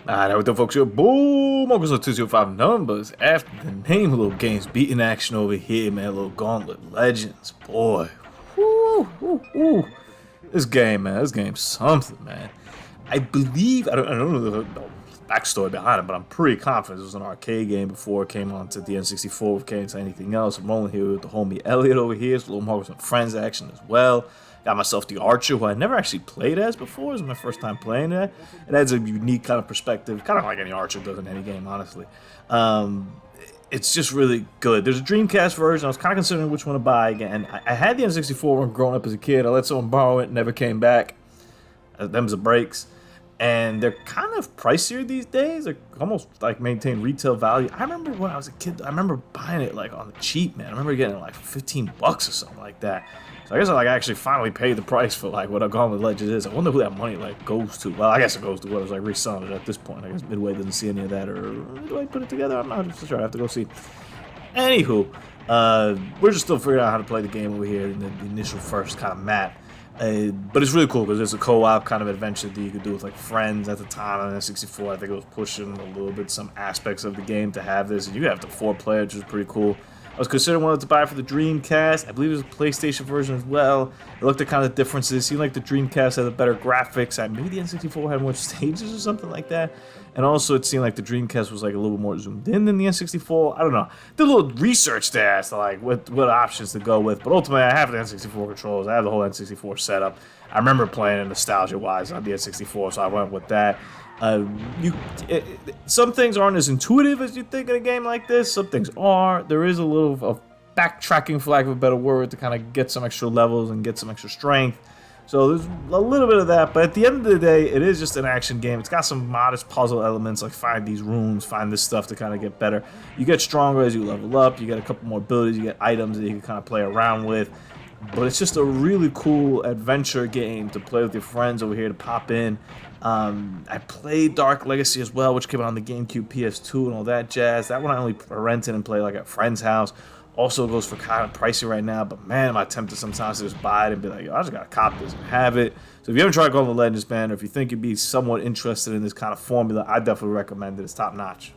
Alright, what the folks here? Boom! Welcome to 205 numbers. After the name of little games beating action over here, man. Little Gauntlet Legends. Boy. Woo, woo, woo. This game, man. This game's something, man. I believe, I don't know the backstory behind it, but I'm pretty confident it was an arcade game before it came on to the N64, if it came to anything else. I'm rolling here with the homie Elliot over here. It's a little more with some friends action as well. Got myself the Archer, who I never actually played as before. This is my first time playing it. It adds a unique kind of perspective, kind of like any Archer does in any game, honestly. It's just really good. There's a Dreamcast version. I was kind of considering which one to buy again. I had the N64 when growing up as a kid. I let someone borrow it, never came back. Them's the breaks. And they're kind of pricier these days. They're almost like maintain retail value. I remember when I was a kid, I remember buying it like on the cheap, man. I remember getting it like $15 or something like that. So I guess I actually finally paid the price for like what a Gauntlet Legends is. I wonder who that money like goes to. Well, I guess it goes to what was like reselling it at this point. I guess Midway doesn't see any of that, or do I put it together? I'm not sure. I have to go see. Anywho, we're just still figuring out how to play the game over here in the initial first kind of map. But it's really cool because there's a co-op kind of adventure that you could do with like friends at the time on N64. I think it was pushing a little bit some aspects of the game to have this. And you have the 4-player, which is pretty cool. I was considering wanting to buy it for the Dreamcast. I believe there's a PlayStation version as well. I looked at kind of the differences. It seemed like the Dreamcast had the better graphics. Maybe the N64 had more stages or something like that. And also it seemed like the Dreamcast was like a little more zoomed in than the N64. I don't know. Did a little research there as to like what options to go with. But ultimately I have the N64 controls. I have the whole N64 setup. I remember playing it nostalgia-wise on the N64, so I went with that. Some things aren't as intuitive as you think in a game like this. Some things are. There is a little of backtracking, for lack of a better word, to kind of get some extra levels and get some extra strength. So there's a little bit of that, but at the end of the day, it is just an action game. It's got some modest puzzle elements, like find these runes, find this stuff to kind of get better. You get stronger as you level up. You get a couple more abilities. You get items that you can kind of play around with. But it's just a really cool adventure game to play with your friends over here, to pop in. I played Dark Legacy as well, which came out on the GameCube, PS2, and all that jazz. That one I only rented and played like at a friend's house. Also goes for kind of pricey right now, but man, am I tempted sometimes to just buy it and be like, yo, I just gotta cop this and have it. So if you haven't tried Gauntlet Legends, man, or if you think you'd be somewhat interested in this kind of formula, I definitely recommend it. It's top notch.